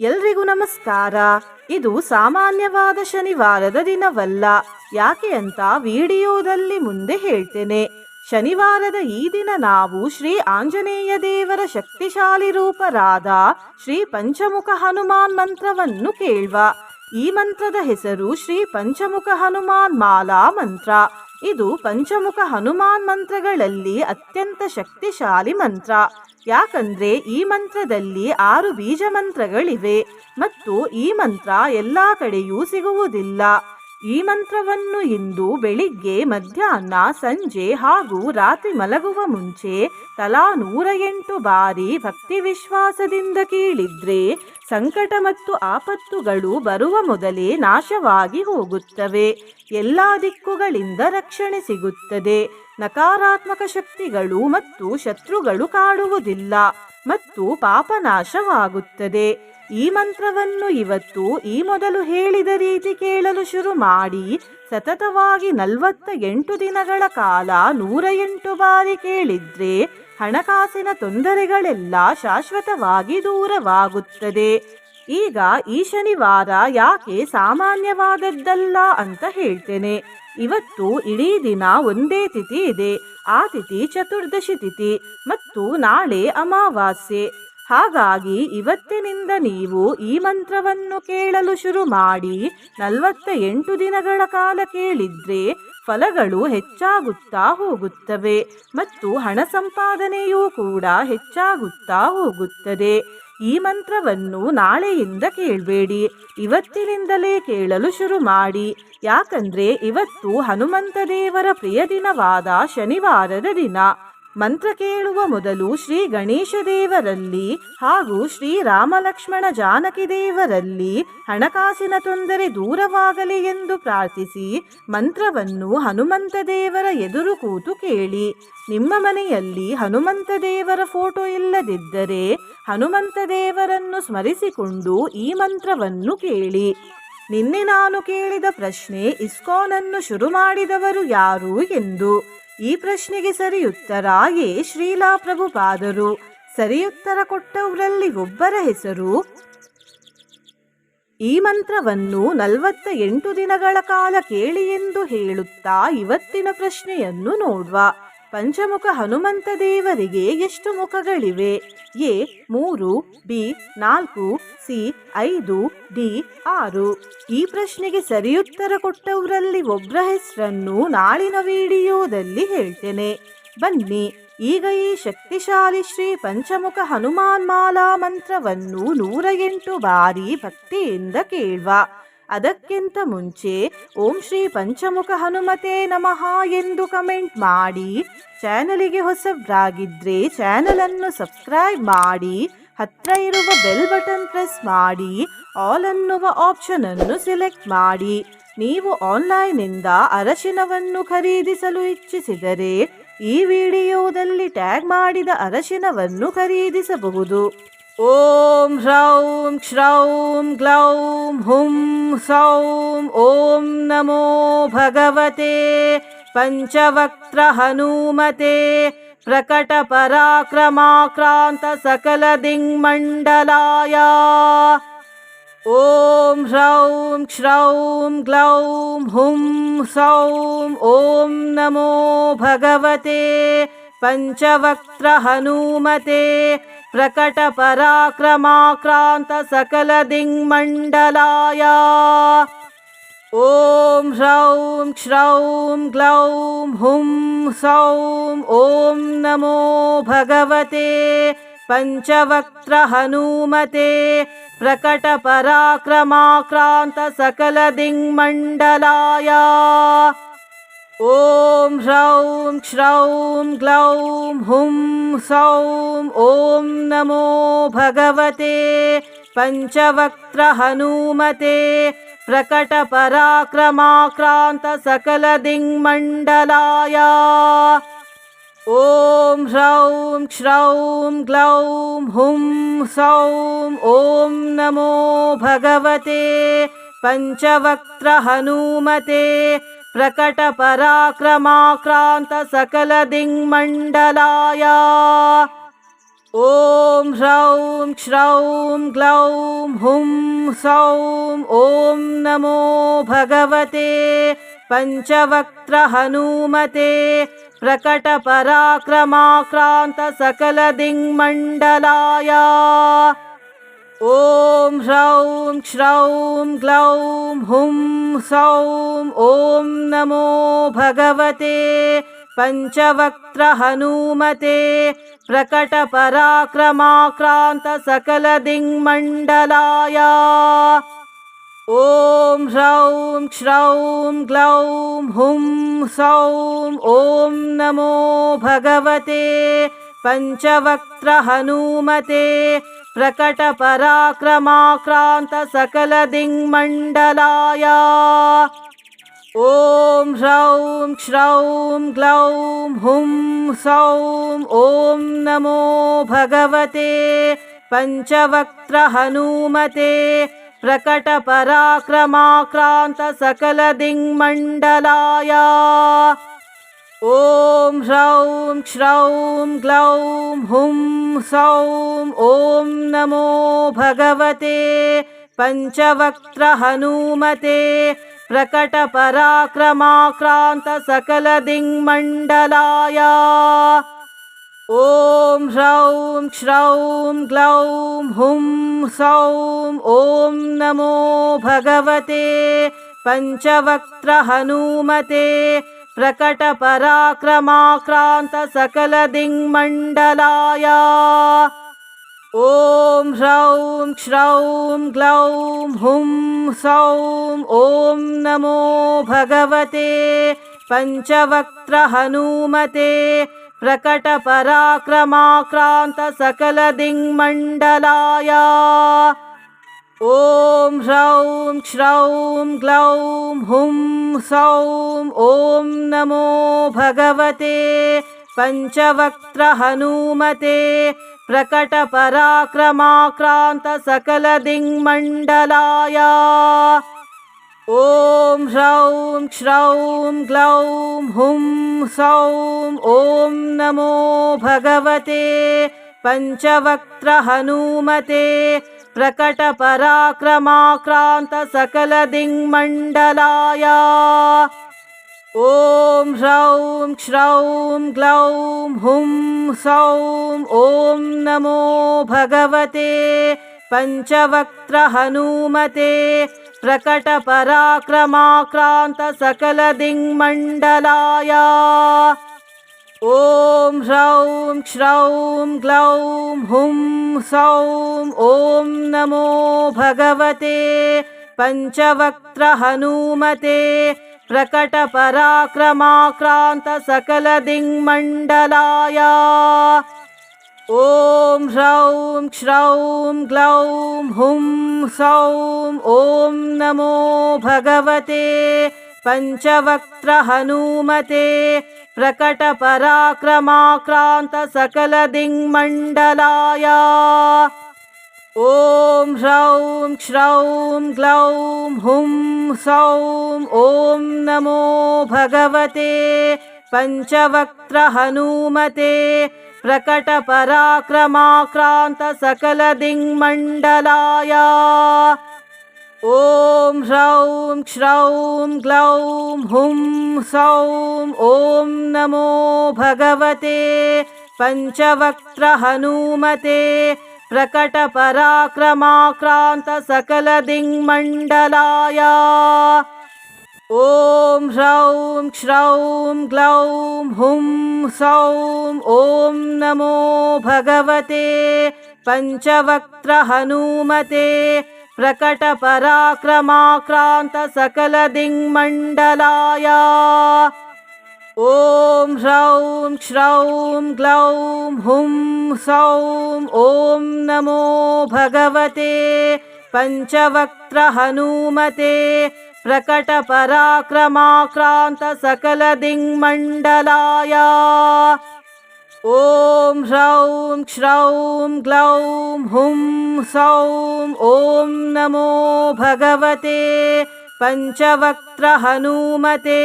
ಎಲ್ರಿಗೂ ನಮಸ್ಕಾರ. ಇದು ಸಾಮಾನ್ಯವಾದ ಶನಿವಾರದ ದಿನವಲ್ಲ. ಯಾಕೆ ಅಂತ ವಿಡಿಯೋದಲ್ಲಿ ಮುಂದೆ ಹೇಳ್ತೇನೆ. ಶನಿವಾರದ ಈ ದಿನ ನಾವು ಶ್ರೀ ಆಂಜನೇಯ ದೇವರ ಶಕ್ತಿಶಾಲಿ ರೂಪರಾದ ಶ್ರೀ ಪಂಚಮುಖ ಹನುಮಾನ್ ಮಂತ್ರವನ್ನು ಕೇಳುವ. ಈ ಮಂತ್ರದ ಹೆಸರು ಶ್ರೀ ಪಂಚಮುಖ ಹನುಮಾನ್ ಮಾಲಾ ಮಂತ್ರ. ಇದು ಪಂಚಮುಖ ಹನುಮಾನ್ ಮಂತ್ರಗಳಲ್ಲಿ ಅತ್ಯಂತ ಶಕ್ತಿಶಾಲಿ ಮಂತ್ರ. ಯಾಕಂದ್ರೆ ಈ ಮಂತ್ರದಲ್ಲಿ 6 ಬೀಜ ಮಂತ್ರಗಳಿವೆ ಮತ್ತು ಈ ಮಂತ್ರ ಎಲ್ಲಾ ಕಡೆಯೂ ಸಿಗುವುದಿಲ್ಲ. ಈ ಮಂತ್ರವನ್ನು ಇಂದು ಬೆಳಿಗ್ಗೆ, ಮಧ್ಯಾಹ್ನ, ಸಂಜೆ ಹಾಗೂ ರಾತ್ರಿ ಮಲಗುವ ಮುಂಚೆ ತಲಾ 108 ಬಾರಿ ಭಕ್ತಿ ವಿಶ್ವಾಸದಿಂದ ಕೇಳಿದ್ರೆ ಸಂಕಟ ಮತ್ತು ಆಪತ್ತುಗಳು ಬರುವ ಮೊದಲೇ ನಾಶವಾಗಿ ಹೋಗುತ್ತವೆ. ಎಲ್ಲ ದಿಕ್ಕುಗಳಿಂದ ರಕ್ಷಣೆ ಸಿಗುತ್ತದೆ. ನಕಾರಾತ್ಮಕ ಶಕ್ತಿಗಳು ಮತ್ತು ಶತ್ರುಗಳು ಕಾಡುವುದಿಲ್ಲ ಮತ್ತು ಪಾಪನಾಶವಾಗುತ್ತದೆ. ಈ ಮಂತ್ರವನ್ನು ಇವತ್ತು ಈ ಮೊದಲು ಹೇಳಿದ ರೀತಿ ಕೇಳಲು ಶುರು ಮಾಡಿ ಸತತವಾಗಿ 48 ದಿನಗಳ ಕಾಲ 108 ಬಾರಿ ಕೇಳಿದ್ರೆ ಹಣಕಾಸಿನ ತೊಂದರೆಗಳೆಲ್ಲ ಶಾಶ್ವತವಾಗಿ ದೂರವಾಗುತ್ತದೆ. ಈಗ ಈ ಶನಿವಾರ ಯಾಕೆ ಸಾಮಾನ್ಯವಾದದ್ದಲ್ಲ ಅಂತ ಹೇಳ್ತೇನೆ. ಇವತ್ತು ಇಡೀ ದಿನ ಒಂದೇ ತಿಥಿ ಇದೆ. ಆ ತಿಥಿ ಚತುರ್ದಶಿ ತಿಥಿ ಮತ್ತು ನಾಳೆ ಅಮಾವಾಸ್ಯೆ. ಹಾಗಾಗಿ ಇವತ್ತಿನಿಂದ ನೀವು ಈ ಮಂತ್ರವನ್ನು ಕೇಳಲು ಶುರು ಮಾಡಿ 48 ದಿನಗಳ ಕಾಲ ಕೇಳಿದ್ರೆ ಫಲಗಳು ಹೆಚ್ಚಾಗುತ್ತಾ ಹೋಗುತ್ತವೆ ಮತ್ತು ಹಣ ಸಂಪಾದನೆಯೂ ಕೂಡ ಹೆಚ್ಚಾಗುತ್ತಾ ಹೋಗುತ್ತದೆ. ಈ ಮಂತ್ರವನ್ನು ನಾಳೆಯಿಂದ ಕೇಳಬೇಡಿ, ಇವತ್ತಿನಿಂದಲೇ ಕೇಳಲು ಶುರು ಮಾಡಿ. ಯಾಕಂದ್ರೆ ಇವತ್ತು ಹನುಮಂತ ದೇವರ ಪ್ರಿಯ ದಿನವಾದ ಶನಿವಾರದ ದಿನ. ಮಂತ್ರ ಕೇಳುವ ಮೊದಲು ಶ್ರೀ ಗಣೇಶ ದೇವರಲ್ಲಿ ಹಾಗೂ ಶ್ರೀ ರಾಮ ಲಕ್ಷ್ಮಣ ಜಾನಕಿ ದೇವರಲ್ಲಿ ಹಣಕಾಸಿನ ತೊಂದರೆ ದೂರವಾಗಲಿ ಎಂದು ಪ್ರಾರ್ಥಿಸಿ ಮಂತ್ರವನ್ನು ಹನುಮಂತ ದೇವರ ಎದುರು ಕೂತು ಕೇಳಿ. ನಿಮ್ಮ ಮನೆಯಲ್ಲಿ ಹನುಮಂತ ದೇವರ ಫೋಟೋ ಇಲ್ಲದಿದ್ದರೆ ಹನುಮಂತ ದೇವರನ್ನು ಸ್ಮರಿಸಿಕೊಂಡು ಈ ಮಂತ್ರವನ್ನು ಕೇಳಿ. ನಿನ್ನೆ ನಾನು ಕೇಳಿದ ಪ್ರಶ್ನೆ, ಇಸ್ಕಾನನ್ನು ಶುರು ಮಾಡಿದವರು ಯಾರು ಎಂದು. ಈ ಪ್ರಶ್ನೆಗೆ ಸರಿಯುತ್ತರ ಶ್ರೀಲಾ ಪ್ರಭುಪಾದರು. ಸರಿಯುತ್ತರ ಕೊಟ್ಟವರಲ್ಲಿ ಒಬ್ಬರ ಹೆಸರು. ಈ ಮಂತ್ರವನ್ನು 48 ದಿನಗಳ ಕಾಲ ಕೇಳಿ ಎಂದು ಹೇಳುತ್ತಾ ಇವತ್ತಿನ ಪ್ರಶ್ನೆಯನ್ನು ನೋಡುವ. ಪಂಚಮುಖ ಹನುಮಂತ ದೇವರಿಗೆ ಎಷ್ಟು ಮುಖಗಳಿವೆ? A 3, B 4, C 5, D 6. ಈ ಪ್ರಶ್ನೆಗೆ ಸರಿಯುತ್ತರ ಕೊಟ್ಟವರಲ್ಲಿ ಒಬ್ಬರ ಹೆಸರನ್ನು ನಾಳಿನ ವಿಡಿಯೋದಲ್ಲಿ ಹೇಳ್ತೇನೆ. ಬನ್ನಿ ಈಗ ಈ ಶಕ್ತಿಶಾಲಿ ಶ್ರೀ ಪಂಚಮುಖ ಹನುಮಾನ್ ಮಾಲಾ ಮಂತ್ರವನ್ನು 108 ಬಾರಿ ಭಕ್ತಿಯಿಂದ ಕೇಳುವ. ಅದಕ್ಕಿಂತ ಮುಂಚೆ ಓಂ ಶ್ರೀ ಪಂಚಮುಖ ಹನುಮತೆ ನಮಃ ಎಂದು ಕಮೆಂಟ್ ಮಾಡಿ. ಚಾನಲಿಗೆ ಹೊಸಬ್ರಾಗಿದ್ರೆ ಚಾನಲ್ ಅನ್ನು ಸಬ್ಸ್ಕ್ರೈಬ್ ಮಾಡಿ. ಹತ್ರ ಇರುವ ಬೆಲ್ ಬಟನ್ ಪ್ರೆಸ್ ಮಾಡಿ. ಆಲ್ ಅನ್ನುವ ಆಪ್ಷನ್ ಅನ್ನು ಸೆಲೆಕ್ಟ್ ಮಾಡಿ. ನೀವು ಆನ್ಲೈನ್ನಿಂದ ಅರಶಿನವನ್ನು ಖರೀದಿಸಲು ಇಚ್ಛಿಸಿದರೆ ಈ ವಿಡಿಯೋದಲ್ಲಿ ಟ್ಯಾಗ್ ಮಾಡಿದ ಅರಶಿನವನ್ನು ಖರೀದಿಸಬಹುದು. ಓಂ ಹ್ರೌಂ ಶ್ರೌಂ ಗ್ಲೌಂ ಹುಂ ಸೌಂ ಓಂ ನಮೋ ಭಗವತೆ ಪಂಚವಕ್ತ್ರ ಹನುಮತೆ ಪ್ರಕಟ ಪರಾಕ್ರಮಾಕ್ರಾಂತ ಸಕಲ ದಿಗ್ಮಂಡಲಾಯ. ಓಂ ಹ್ರೌಂ ಶ್ರೌಂ ಗ್ಲೌಂ ಹುಂ ಸೌಂ ಓಂ ನಮೋ ಭಗವತೆ ಪಂಚವಕ್ತ್ರ ಹನುಮತೆ ಪ್ರಕಟ ಪರಾಕ್ರಮಾಕ್ರಾಂತ ಸಕಲ ದಿಗ್ಮಂಡಲಾಯ. ಓಂ ಹ್ರೌಂ ಶ್ರೌಂ ಗ್ಲೌಂ ಹುಂ ಸೌಂ ಓಂ ನಮೋ ಭಗವತೆ ಪಂಚವಕ್ತ್ರ ಹನುಮತೆ ಪ್ರಕಟ ಪರಾಕ್ರಮಾಕ್ರಾಂತ ಸಕಲ ದಿಗ್ಮಂಡಲಾಯ. ಓಂ ಹ್ರೌಂ ಶ್ರೌಂ ಗ್ಲೌಂ ಹುಂ ಸೌಂ ಓಂ ನಮೋ ಭಗವತೆ ಪಂಚವಕ್ತ್ರ ಹನುಮತೆ ಪ್ರಕಟ ಪರಾಕ್ರಮಾಕ್ರಾಂತ ಸಕಲ ದಿಗ್ಮಂಡಲಾಯ. ಓಂ ಹ್ರೌಂ ಶ್ರೌಂ ಗ್ಲೌಂ ಹುಂ ಸೌಂ ಓಂ ನಮೋ ಭಗವತೆ ಪಂಚವಕ್ತ್ರ ಹನುಮತೆ ಪ್ರಕಟ ಪರಾಕ್ರಮಾಕ್ರಾಂತ ಸಕಲ ದಿಗ್ಮಂಡಲಾಯ. ॐ ह्रौं क्ष्रौं ग्लौं हुं सौं ॐ नमो भगवते पञ्चवक्त्रहनूमते प्रकटपराक्रमाक्रान्तसकलदिङ्मण्डलाय। ॐ ह्रौं क्ष्रौं ग्लौं हुं सौं ॐ नमो भगवते पञ्चवक्त्रहनूमते प्रकटपराक्रमाक्रान्तसकलदिङ्मण्डलाय। ॐ ह्रौं क्ष्रौं ग्लौं हुं सौं ॐ नमो भगवते पञ्चवक्त्रहनूमते प्रकटपराक्रमाक्रान्तसकलदिङ्मण्डलाय। ॐ ह्रौं क्ष्रौं ग्लौं हुं सौं ॐ नमो भगवते पञ्चवक्त्रहनूमते प्रकटपराक्रमाक्रान्तसकलदिङ्मण्डलाय। ॐ ह्रौं क्ष्रौं ग्लौं हुं सौं ॐ नमो भगवते पञ्चवक्त्रहनूमते प्रकटपराक्रमाक्रान्तसकलदिङ्मण्डलाय। ॐ ह्रौं क्ष्रौं ग्लौं हुं सौं ॐ नमो भगवते पञ्चवक्त्रहनूमते प्रकटपराक्रमाक्रान्तसकलदिङ्मण्डलाय। ॐ ह्रौं क्ष्रौं ग्लौं हुं सौं ॐ नमो भगवते पञ्चवक्त्रहनूमते प्रकटपराक्रमाक्रान्तसकलदिङ्मण्डलाय। ॐ ह्रौं क्ष्रौं ग्लौं हुं सौं ॐ नमो भगवते पञ्चवक्त्रहनूमते प्रकटपराक्रमाक्रान्तसकलदिङ्मण्डलाय। ॐ ह्रौं क्ष्रौं ग्लौं हुं सौं ॐ नमो भगवते पञ्चवक्त्रहनूमते प्रकटपराक्रमाक्रान्तसकलदिङ्मण्डलाय। ॐ ह्रौं क्ष्रौं ग्लौं हुं सौं ॐ नमो भगवते पञ्चवक्त्रहनूमते प्रकटपराक्रमाक्रान्तसकलदिङ्मण्डलाय। ॐ ह्रौं क्ष्रौं ग्लौं हुं सौं ॐ नमो भगवते पञ्चवक्त्रहनूमते प्रकटपराक्रमाक्रान्तसकलदिङ्मण्डलाय। ॐ ह्रौं क्ष्रौं ग्लौं हुं सौं ॐ नमो भगवते पञ्चवक्त्रहनूमते प्रकटपराक्रमाक्रान्तसकलदिङ्मण्डलाय। ॐ ह्रौं क्ष्रौं ग्लौं हुं सौं ॐ नमो भगवते पञ्चवक्त्रहनूमते प्रकटपराक्रमाक्रान्तसकलदिङ्मण्डलाय। ॐ ह्रौं क्ष्रौं ग्लौं हुं सौं ॐ नमो भगवते पञ्चवक्त्रहनूमते प्रकटपराक्रमाक्रान्तसकलदिङ्मण्डलाय। ॐ ह्रौं क्ष्रौं ग्लौं हुं सौं ॐ नमो भगवते पञ्चवक्त्रहनूमते प्रकटपराक्रमाक्रान्तसकलदिङ्मण्डलाय। ॐ ह्रौं क्ष्रौं ग्लौं हुं सौं ॐ नमो भगवते पञ्चवक्त्रहनूमते प्रकटपराक्रमाक्रान्तसकलदिङ्मण्डलाय। ॐ ह्रौं क्ष्रौं ग्लौं हुं सौं ॐ नमो भगवते पञ्चवक्त्रहनूमते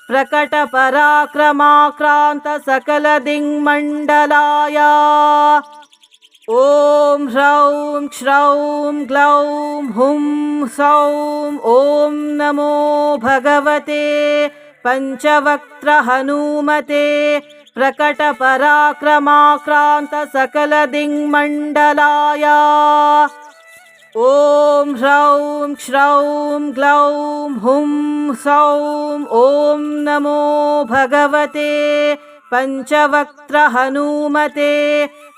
प्रकटपराक्रमाक्रान्तसकलदिङ्मण्डलाय। ॐ ह्रौं श्रौं ग्लौं हुं सौं ॐ नमो भगवते पञ्चवक्त्रहनुमते प्रकटपराक्रमाक्रान्तसकलदिङ्मण्डलाय। ॐ ह्रौं श्रौं ग्लौं हुं सौं ॐ नमो भगवते पञ्चवक्त्रहनुमते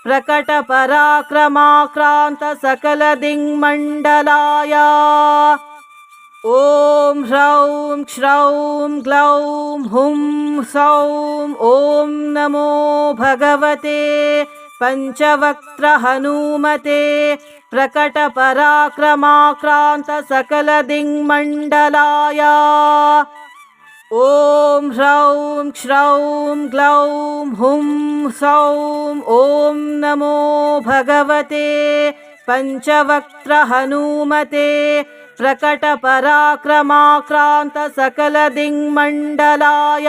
प्रकटपराक्रमाक्रान्तसकलदिङ्मण्डलाय। ॐ ह्रौं श्रौं ग्लौं हुं सौं ॐ नमो भगवते पञ्चवक्त्रहनुमते प्रकटपराक्रमाक्रान्तसकलदिङ्मण्डलाय। ॐ ह्रौं श्रौं ग्लौं हुं सौं ॐ नमो भगवते पञ्चवक्त्रहनुमते प्रकटपराक्रमाक्रान्तसकलदिङ्मण्डलाय।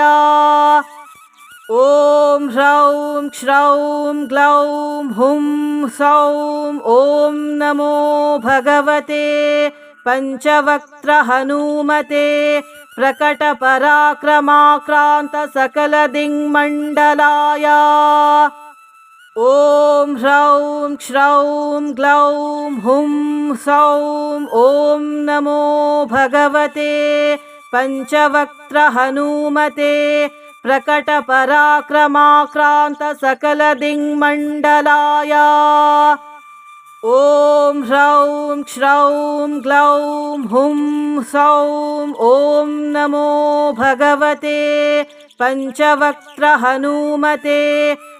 ॐ ह्रौं श्रौं ग्लौं हुं सौं ॐ नमो भगवते पञ्चवक्त्रहनुमते प्रकटपराक्रमाक्रान्तसकलदिङ्मण्डलाय। ॐ ह्रौं श्रौं ग्लौं हुं सौं ॐ नमो भगवते पञ्चवक्त्रहनुमते प्रकटपराक्रमाक्रान्तसकलदिङ्मण्डलाय। ॐ ह्रौं श्रौं ग्लौं हुं सौं ॐ नमो भगवते पञ्चवक्त्रहनुमते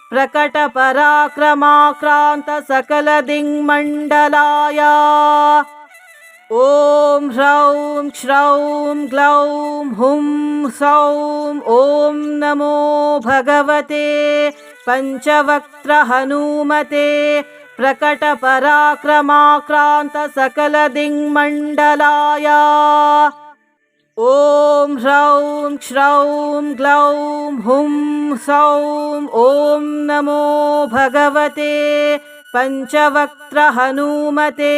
प्रकटपराक्रमाक्रान्तसकलदिङ्मण्डलाय। ॐ ह्रौं श्रौं ग्लौं हुं सौं ॐ नमो भगवते पञ्चवक्त्रहनुमते प्रकटपराक्रमाक्रान्तसकलदिङ्मण्डलाय। ॐ ह्रौं श्रौं ग्लौं हुं सौं ॐ नमो भगवते पञ्चवक्त्रहनुमते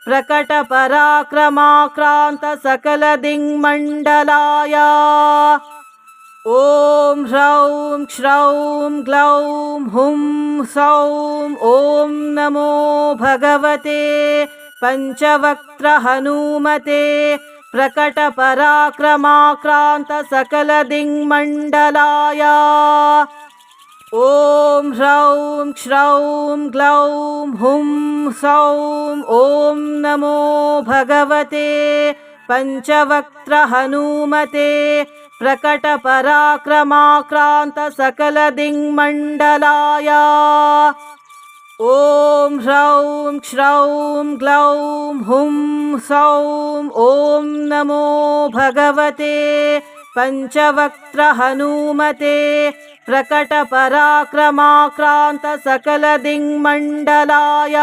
प्रकटपराक्रमाक्रान्तसकलदिङ्मण्डलाय। ॐ ह्रौं श्रौं ग्लौं हुं सौं ॐ नमो भगवते पञ्चवक्त्रहनुमते प्रकटपराक्रमाक्रान्तसकलदिङ्मण्डलाय। ॐ ह्रौं श्रौं ग्लौं हुं सौं ॐ नमो भगवते पञ्चवक्त्रहनुमते प्रकटपराक्रमाक्रान्तसकलदिङ्मण्डलाय। ॐ ह्रौं श्रौं ग्लौं हुं सौं ॐ नमो भगवते पञ्चवक्त्रहनुमते प्रकटपराक्रमाक्रान्तसकलदिङ्मण्डलाय।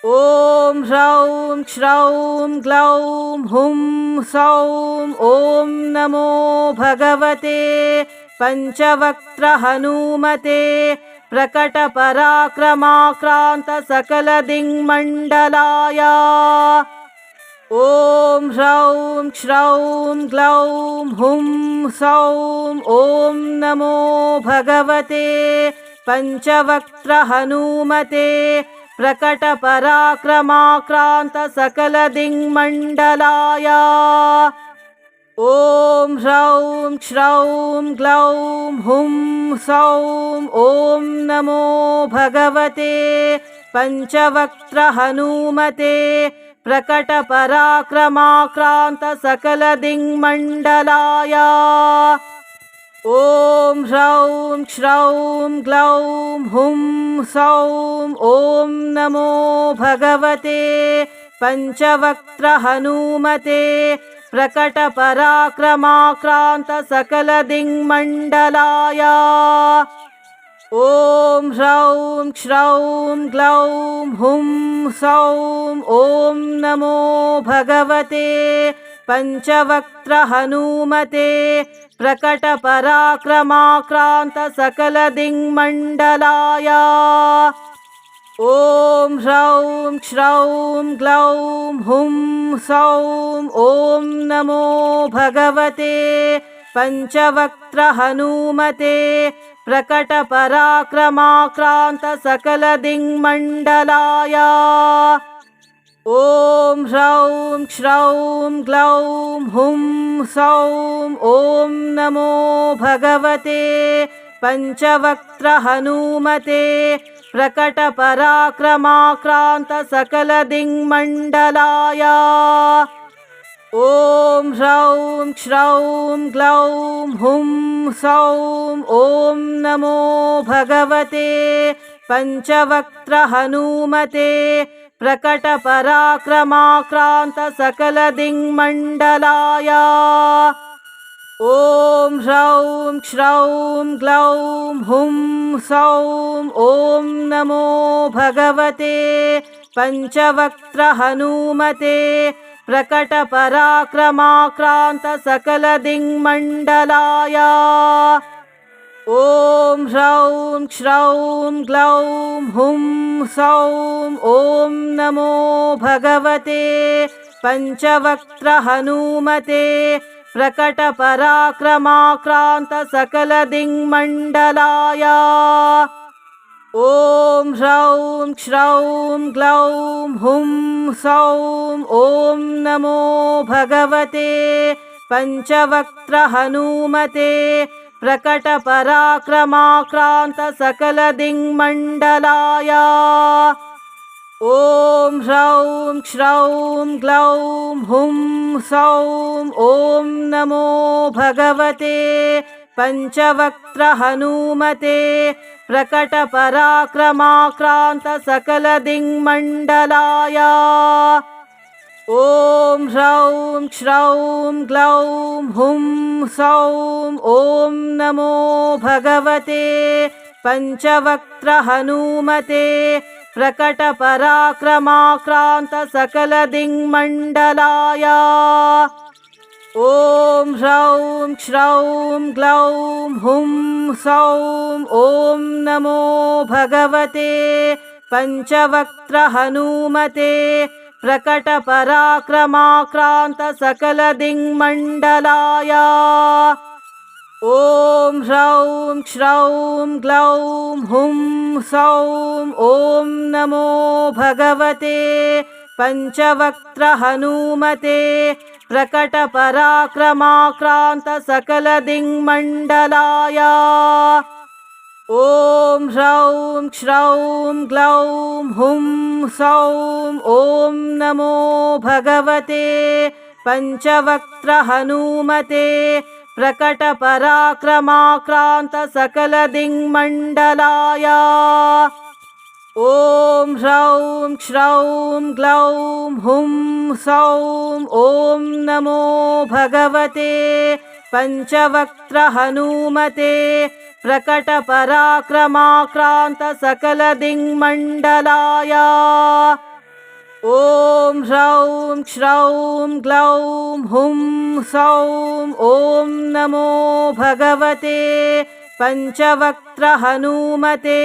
ॐ ह्रौं श्रौं ग्लौं हुं सौं ॐ नमो भगवते पञ्चवक्त्रहनुमते प्रकटपराक्रमाक्रान्तसकलदिङ्मण्डलाय। ॐ ह्रौं श्रौं ग्लौं हुं सौं ॐ नमो भगवते पञ्चवक्त्रहनुमते प्रकटपराक्रमाक्रान्तसकलदिङ्मण्डलाय। ॐ ह्रौं श्रौं ग्लौं हुं सौं ॐ नमो भगवते पञ्चवक्त्रहनुमते प्रकटपराक्रमाक्रान्तसकलदिङ्मण्डलाय। ॐ ह्रौं श्रौं ग्लौं हुं सौं ॐ नमो भगवते पञ्चवक्त्रहनुमते प्रकटपराक्रमाक्रान्तसकलदिङ्मण्डलाय। ॐ ह्रौं श्रौं ग्लौं हुं सौं ॐ नमो भगवते पञ्चवक्त्रहनुमते प्रकटपराक्रमाक्रान्तसकलदिङ्मण्डलाय। ॐ ह्रौं श्रौं ग्लौं हुं सौं ॐ नमो भगवते पञ्चवक्त्रहनुमते प्रकटपराक्रमाक्रान्तसकलदिङ्मण्डलाय। ॐ ह्रौं श्रौं ग्लौं हुं सौं ॐ नमो भगवते पञ्चवक्त्रहनुमते प्रकटपराक्रमाक्रान्तसकलदिङ्मण्डलाय। ॐ ह्रौं श्रौं ग्लौं हुं सौं ॐ नमो भगवते पञ्चवक्त्रहनुमते प्रकटपराक्रमाक्रान्तसकलदिङ्मण्डलाय। ॐ ह्रौं श्रौं ग्लौं हुं सौं ॐ नमो भगवते पञ्चवक्त्रहनुमते प्रकटपराक्रमाक्रान्तसकलदिङ्मण्डलाय। ॐ ह्रौं श्रौं ग्लौं हुं सौं ॐ नमो भगवते पञ्चवक्त्रहनुमते प्रकटपराक्रमाक्रान्तसकलदिङ्मण्डलाय। ॐ ह्रौं श्रौं ग्लौं हुं सौं ॐ नमो भगवते पञ्चवक्त्रहनुमते प्रकटपराक्रमाक्रान्तसकलदिङ्मण्डलाय। ॐ ह्रौं श्रौं ग्लौं हुं सौं ॐ नमो भगवते पञ्चवक्त्रहनुमते प्रकटपराक्रमाक्रान्तसकलदिङ्मण्डलाय। ॐ ह्रौं श्रौं ग्लौं हुं सौं ॐ नमो भगवते पञ्चवक्त्रहनुमते प्रकटपराक्रमाक्रान्तसकलदिङ्मण्डलाय। ॐ ह्रौं श्रौं ग्लौं हुं सौं ॐ नमो भगवते पञ्चवक्त्रहनुमते प्रकटपराक्रमाक्रान्तसकलदिङ्मण्डलाय। ॐ ह्रौं श्रौं ग्लौं हुं सौं ॐ नमो भगवते पञ्चवक्त्रहनुमते प्रकटपराक्रमाक्रान्तसकलदिङ्मण्डलाय। ॐ ह्रौं श्रौं ग्लौं हुं सौं ॐ नमो भगवते पञ्चवक्त्रहनुमते प्रकटपराक्रमाक्रान्तसकलदिङ्मण्डलाय। ॐ ह्रौं श्रौं ग्लौं हुं सौं ॐ नमो भगवते पञ्चवक्त्रहनुमते प्रकटपराक्रमाक्रान्तसकलदिङ्मण्डलाय। ॐ ह्रौं श्रौं ग्लौं हुं सौं ॐ नमो भगवते पञ्चवक्त्रहनुमते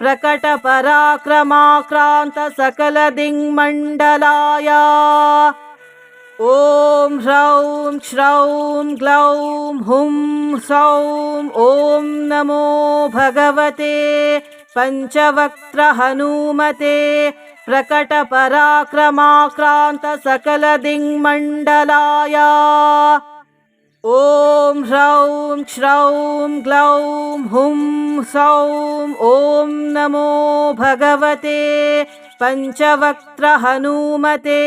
प्रकटपराक्रमाक्रान्तसकलदिङ्मण्डलाय। ॐ ह्रौं श्रौं ग्लौं हुं सौं ॐ नमो भगवते पञ्चवक्त्रहनुमते प्रकटपराक्रमाक्रान्तसकलदिङ्मण्डलाय। ॐ ह्रौं श्रौं ग्लौं हुं सौं ॐ नमो भगवते पञ्चवक्त्रहनुमते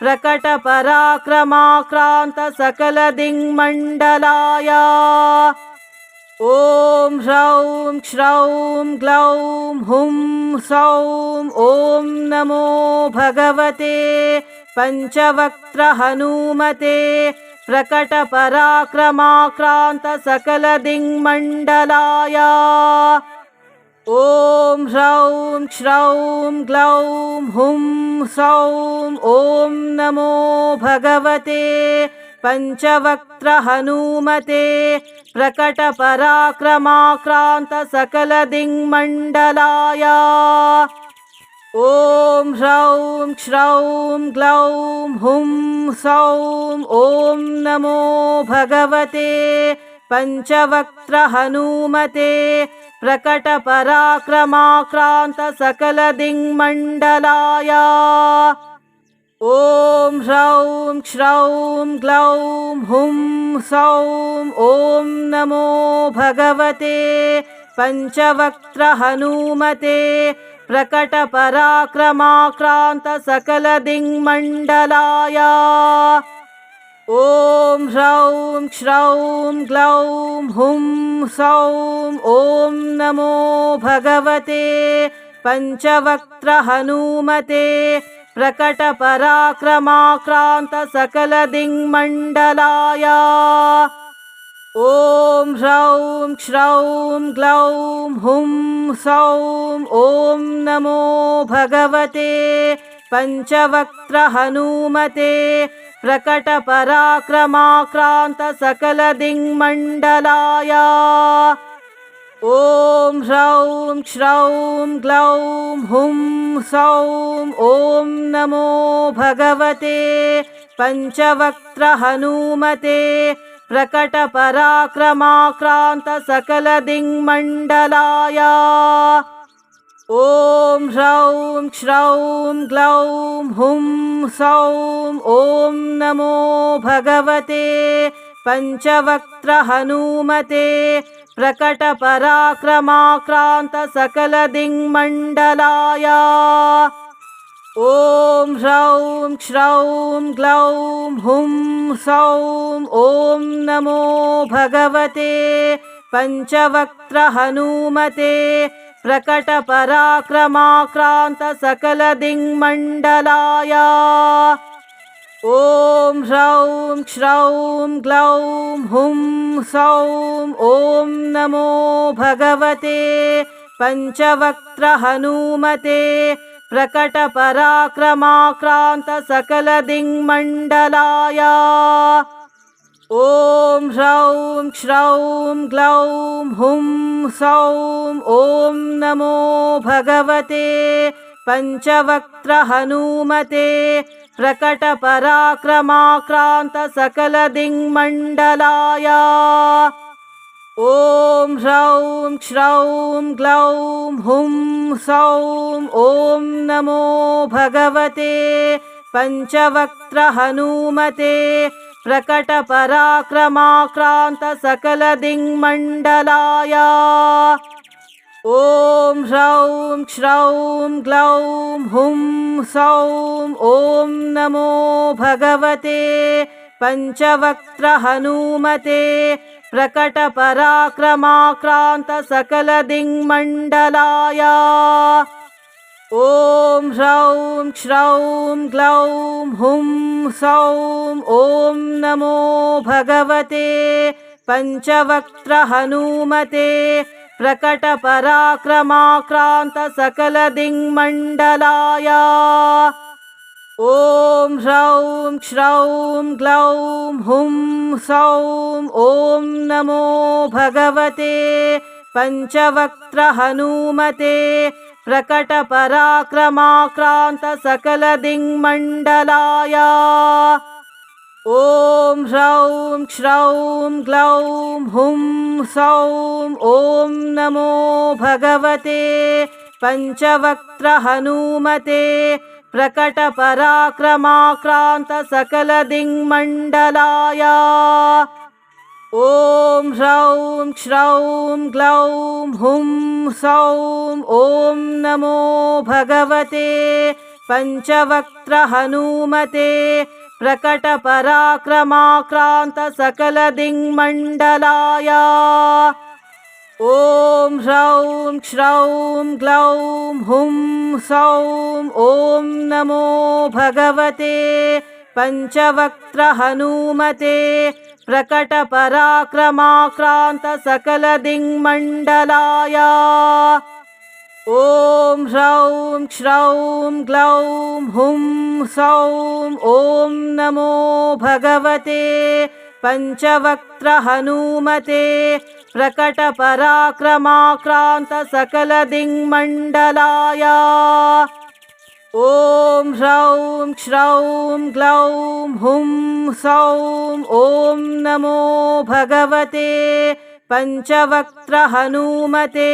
प्रकटपराक्रमाक्रान्तसकलदिङ्मण्डलाय। ॐ ह्रौं श्रौं ग्लौं हुं सौं ॐ नमो भगवते पञ्चवक्त्रहनुमते प्रकटपराक्रमाक्रान्तसकलदिङ्मण्डलाय। ॐ ह्रौं श्रौं ग्लौं हुं सौं ॐ नमो भगवते पञ्चवक्त्रहनुमते प्रकटपराक्रमाक्रान्तसकलदिङ्मण्डलाय। ॐ ह्रौं श्रौं ग्लौं हुं सौं ॐ नमो भगवते पञ्चवक्त्रहनुमते प्रकटपराक्रमाक्रान्तसकलदिङ्मण्डलाय। ॐ ह्रौं श्रौं ग्लौं हुं सौं ॐ नमो भगवते पञ्चवक्त्रहनुमते प्रकटपराक्रमाक्रान्तसकलदिङ्मण्डलाय। ॐ ह्रौं श्रौं ग्लौं हुं सौं ॐ नमो भगवते पञ्चवक्त्रहनुमते प्रकटपराक्रमाक्रान्तसकलदिङ्मण्डलाय। ॐ ह्रौं श्रौं ग्लौं हुं सौं ॐ नमो भगवते पञ्चवक्त्रहनुमते प्रकटपराक्रमाक्रान्तसकलदिङ्मण्डलाय। ॐ ह्रौं श्रौं ग्लौं हुं सौं ॐ नमो भगवते पञ्चवक्त्रहनुमते प्रकटपराक्रमाक्रान्तसकलदिङ्मण्डलाय। ॐ ह्रौं श्रौं ग्लौं हुं सौं ॐ नमो भगवते पञ्चवक्त्रहनुमते प्रकटपराक्रमाक्रान्तसकलदिङ्मण्डलाय। ॐ ह्रौं श्रौं ग्लौं हुं सौं ॐ नमो भगवते पञ्चवक्त्रहनुमते प्रकटपराक्रमाक्रान्तसकलदिङ्मण्डलाय। ॐ ह्रौं श्रौं ग्लौं हुं सौं ॐ नमो भगवते पञ्चवक्त्रहनुमते प्रकटपराक्रमाक्रान्तसकलदिङ्मण्डलाय। ॐ ह्रौं श्रौं ग्लौं हुं सौं ॐ नमो भगवते पञ्चवक्त्रहनुमते प्रकटपराक्रमाक्रान्तसकलदिङ्मण्डलाय। ॐ ह्रौं श्रौं ग्लौं हुं सौं ॐ नमो भगवते पञ्चवक्त्रहनुमते प्रकटपराक्रमाक्रान्तसकलदिङ्मण्डलाय। ॐ ह्रौं श्रौं ग्लौं हुं सौं ॐ नमो भगवते पञ्चवक्त्रहनुमते प्रकटपराक्रमाक्रान्तसकलदिङ्मण्डलाय। ॐ ह्रौं श्रौं ग्लौं हुं सौं ॐ नमो भगवते पञ्चवक्त्रहनुमते प्रकटपराक्रमाक्रान्तसकलदिङ्मण्डलाय। ॐ ह्रौं श्रौं ग्लौं हुं सौं ॐ नमो भगवते पञ्चवक्त्रहनुमते प्रकटपराक्रमाक्रान्तसकलदिङ्मण्डलाय। ॐ ह्रौं श्रौं ग्लौं हुं सौं ॐ नमो भगवते पञ्चवक्त्रहनुमते प्रकटपराक्रमाक्रान्तसकलदिङ्मण्डलाय। ॐ ह्रौं श्रौं ग्लौं हुं सौं ॐ नमो भगवते पञ्चवक्त्रहनुमते प्रकटपराक्रमाक्रान्तसकलदिङ्मण्डलाय। ॐ ह्रौं श्रौं ग्लौं हुं सौं ॐ नमो भगवते पञ्चवक्त्रहनुमते प्रकटपराक्रमाक्रान्तसकलदिङ्मण्डलाय। ॐ ह्रौं श्रौं ग्लौं हुं सौं ॐ नमो भगवते पञ्चवक्त्रहनुमते प्रकटपराक्रमाक्रान्तसकलदिङ्मण्डलाय। ॐ ह्रौं श्रौं ग्लौं हुं सौं ॐ नमो भगवते पञ्चवक्त्रहनुमते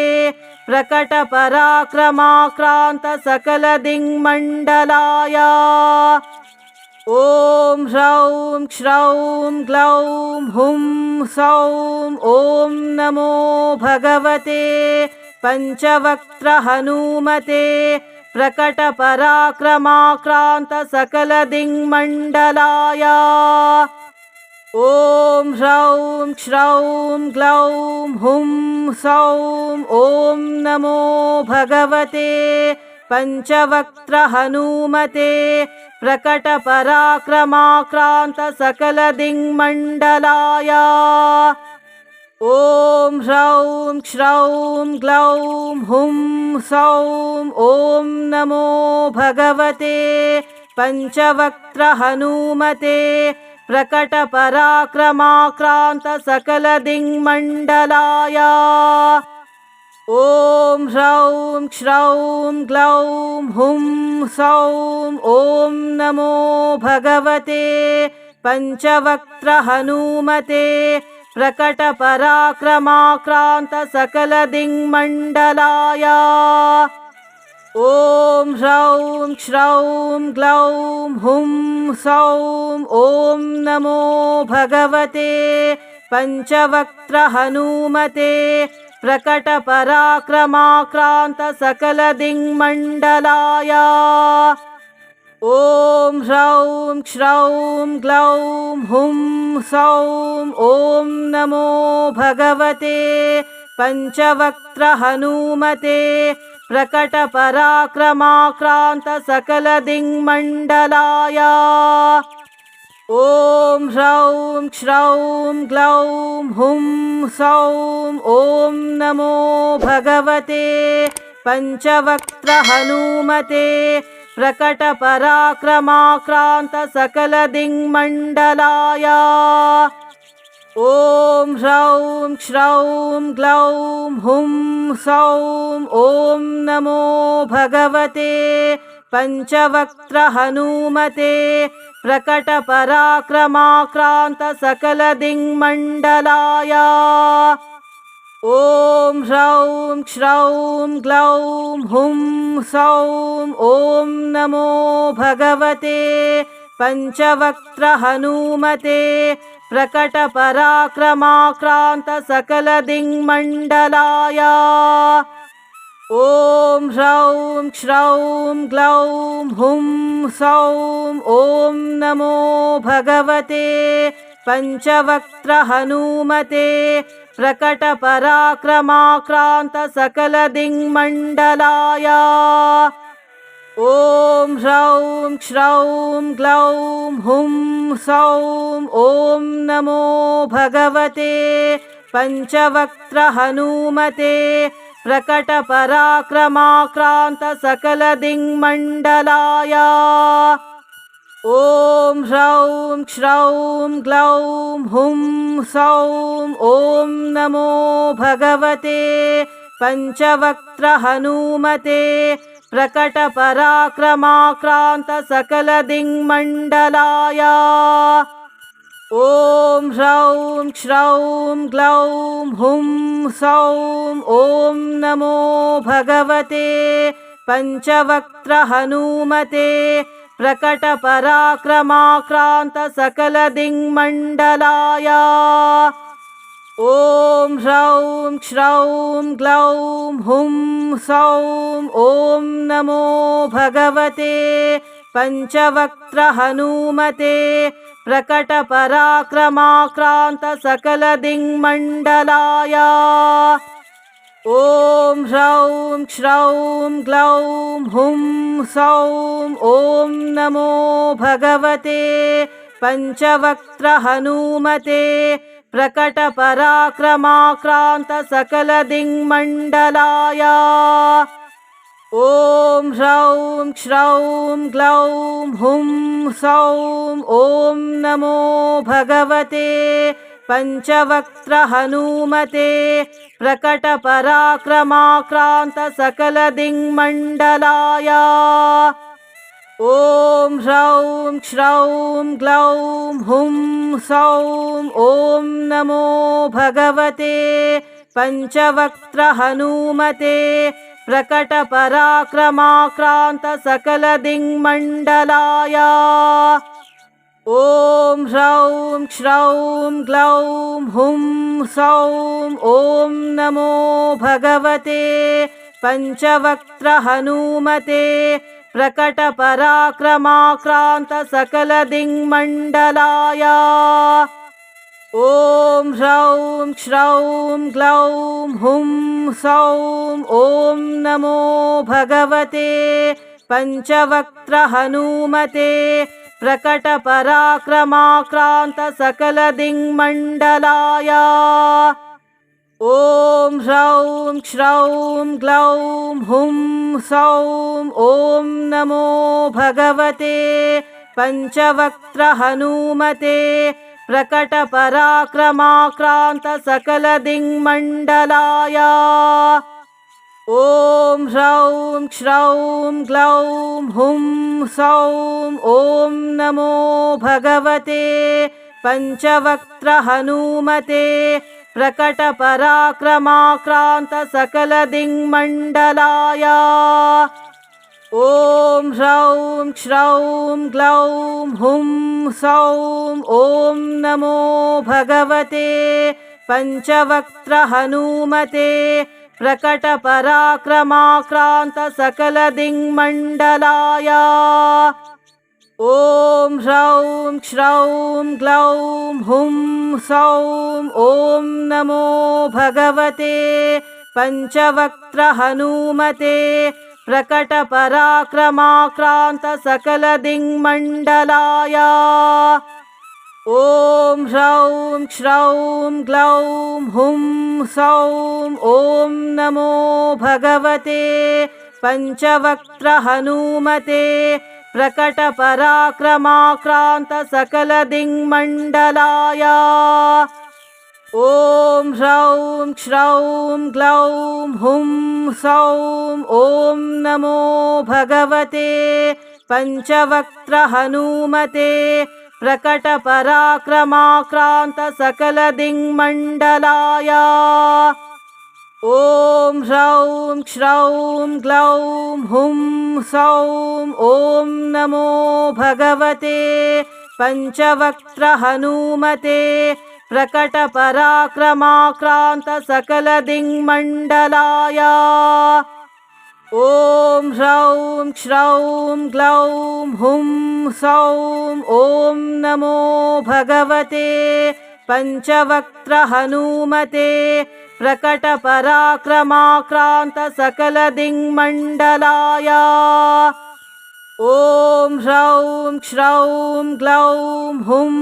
प्रकटपराक्रमाक्रान्तसकलदिङ्मण्डलाय। ॐ ह्रौं श्रौं ग्लौं हुं सौं ॐ नमो भगवते पञ्चवक्त्रहनुमते प्रकटपराक्रमाक्रान्तसकलदिङ्मण्डलाय। ॐ ह्रौं श्रौं ग्लौं हुं सौं ॐ नमो भगवते पञ्चवक्त्रहनुमते प्रकटपराक्रमाक्रान्तसकलदिङ्मण्डलाय। ॐ ह्रौं श्रौं ग्लौं हुं सौं ॐ नमो भगवते पञ्चवक्त्रहनुमते प्रकटपराक्रमाक्रान्तसकलदिङ्मण्डलाय। ॐ ह्रौं श्रौं ग्लौं हुं सौं ॐ नमो भगवते पञ्चवक्त्रहनुमते प्रकटपराक्रमाक्रान्तसकलदिङ्मण्डलाय। ॐ ह्रौं श्रौं ग्लौं हुं सौं ॐ नमो भगवते पञ्चवक्त्रहनुमते प्रकटपराक्रमाक्रान्तसकलदिङ्मण्डलाय। ॐ ह्रौं श्रौं ग्लौं हुं सौं ॐ नमो भगवते पञ्चवक्त्रहनुमते प्रकटपराक्रमाक्रान्तसकलदिङ्मण्डलाय। ॐ ह्रौं श्रौं ग्लौं हुं सौं ॐ नमो भगवते पञ्चवक्त्रहनुमते प्रकटपराक्रमाक्रान्तसकलदिङ्मण्डलाय। ॐ ह्रौं श्रौं ग्लौं हुं सौं ॐ नमो भगवते पञ्चवक्त्रहनुमते प्रकटपराक्रमाक्रान्तसकलदिङ्मण्डलाय। ॐ ह्रौं श्रौं ग्लौं हुं सौं ॐ नमो भगवते पञ्चवक्त्रहनुमते प्रकटपराक्रमाक्रान्तसकलदिङ्मण्डलाय। ॐ ह्रौं श्रौं ग्लौं हुं सौं ॐ नमो भगवते पञ्चवक्त्रहनुमते प्रकटपराक्रमाक्रान्तसकलदिङ्मण्डलाय। ॐ ह्रौं श्रौं ग्लौं हुं सौं ॐ नमो भगवते पञ्चवक्त्रहनुमते प्रकटपराक्रमाक्रान्तसकलदिङ्मण्डलाय। ॐ ह्रौं श्रौं ग्लौं हुं सौं ॐ नमो भगवते पञ्चवक्त्रहनुमते प्रकटपराक्रमाक्रान्तसकलदिङ्मण्डलाय। ॐ ह्रौं श्रौं ग्लौं हुं सौं ॐ नमो भगवते पञ्चवक्त्रहनुमते प्रकटपराक्रमाक्रान्तसकलदिङ्मण्डलाय। ॐ ह्रौं श्रौं ग्लौं हुं सौं ॐ नमो भगवते पञ्चवक्त्रहनुमते प्रकटपराक्रमाक्रान्तसकलदिङ्मण्डलाय। ॐ ह्रौं श्रौं ग्लौं हुं सौं ॐ नमो भगवते पञ्चवक्त्रहनुमते प्रकटपराक्रमाक्रान्तसकलदिङ्मण्डलाय। ॐ ह्रौं श्रौं ग्लौं हुं सौं ॐ नमो भगवते पञ्चवक्त्रहनुमते प्रकटपराक्रमाक्रान्तसकलदिङ्मण्डलाय। ॐ ह्रौं श्रौं ग्लौं हुं सौं ॐ नमो भगवते पञ्चवक्त्रहनुमते प्रकटपराक्रमाक्रान्तसकलदिङ्मण्डलाय। ॐ ह्रौं श्रौं ग्लौं हुं सौं ॐ नमो भगवते पञ्चवक्त्रहनुमते प्रकटपराक्रमाक्रान्तसकलदिङ्मण्डलाय। ॐ ह्रौं श्रौं ग्लौं हुं सौं ॐ नमो भगवते पञ्चवक्त्रहनुमते प्रकटपराक्रमाक्रान्तसकलदिङ्मण्डलाय। ॐ ह्रौं श्रौं ग्लौं हुं सौं ॐ नमो भगवते पञ्चवक्त्रहनुमते प्रकटपराक्रमाक्रान्तसकलदिङ्मण्डलाय। ॐ ह्रौं श्रौं ग्लौं हुं सौं ॐ नमो भगवते पञ्चवक्त्रहनुमते प्रकटपराक्रमाक्रान्तसकलदिङ्मण्डलाय। ॐ ह्रौं श्रौं ग्लौं हुं सौं ॐ नमो भगवते पञ्चवक्त्रहनुमते प्रकटपराक्रमाक्रान्तसकलदिङ्मण्डलाय। ॐ ह्रौं श्रौं ग्लौं हुं सौं ॐ नमो भगवते पञ्चवक्त्रहनुमते प्रकटपराक्रमाक्रान्तसकलदिङ्मण्डलाय। ॐ ह्रौं श्रौं ग्लौं हुं सौं ॐ नमो भगवते पञ्चवक्त्रहनुमते प्रकटपराक्रमाक्रान्तसकलदिङ्मण्डलाय। ॐ ह्रौं श्रौं ग्लौं हुं सौं ॐ नमो भगवते पञ्चवक्त्रहनुमते प्रकटपराक्रमाक्रान्तसकलदिङ्मण्डलाय। ॐ ह्रौं श्रौं ग्लौं हुं सौं ॐ नमो भगवते पञ्चवक्त्रहनुमते प्रकटपराक्रमाक्रान्तसकलदिङ्मण्डलाय। ॐ ह्रौं श्रौं ग्लौं हुं सौं ॐ नमो भगवते पञ्चवक्त्रहनुमते प्रकटपराक्रमाक्रान्तसकलदिङ्मण्डलाय। ॐ ह्रौं श्रौं ग्लौं हुं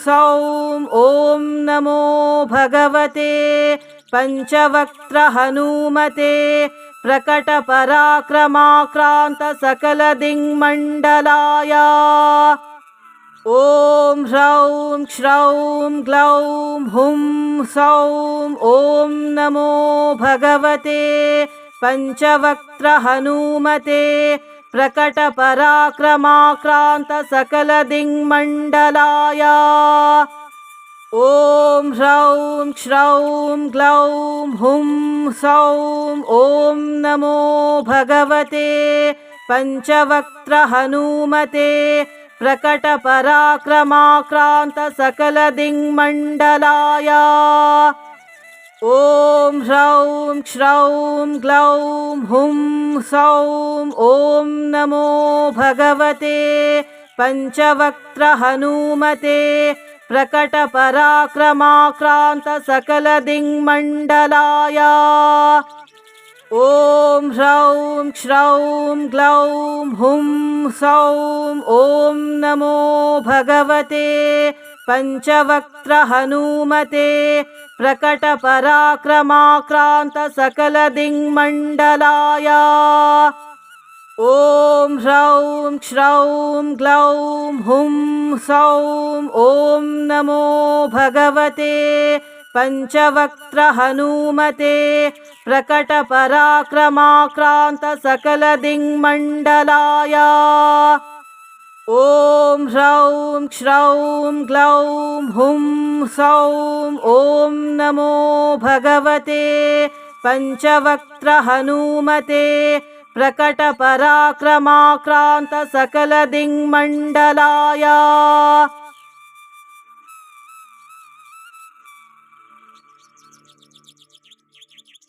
सौं ॐ नमो भगवते पञ्चवक्त्रहनुमते प्रकटपराक्रमाक्रान्तसकलदिङ्मण्डलाय। ॐ ह्रौं श्रौं ग्लौं हुं सौं ॐ नमो भगवते पञ्चवक्त्रहनुमते प्रकटपराक्रमाक्रान्तसकलदिङ्मण्डलाय। ॐ ह्रौं श्रौं ग्लौं हुं सौं ॐ नमो भगवते पञ्चवक्त्रहनुमते प्रकटपराक्रमाक्रान्तसकलदिङ्मण्डलाय। ॐ ह्रौं श्रौं ग्लौं हुं सौं ॐ नमो भगवते पञ्चवक्त्रहनुमते प्रकटपराक्रमाक्रान्तसकलदिङ्मण्डलाय। ॐ ह्रौं श्रौं ग्लौं हुं सौं ॐ नमो भगवते पञ्चवक्त्रहनुमते प्रकटपराक्रमाक्रान्तसकलदिङ्मण्डलाय। ॐ ह्रौं श्रौं ग्लौं हुं सौं ॐ नमो भगवते पञ्चवक्त्रहनुमते प्रकटपराक्रमाक्रान्तसकलदिङ्मण्डलाय। ॐ ह्रौं श्रौं ग्लौं हुं सौं ॐ नमो भगवते पञ्चवक्त्रहनुमते प्रकटपराक्रमाक्रान्तसकलदिङ्मण्डलाय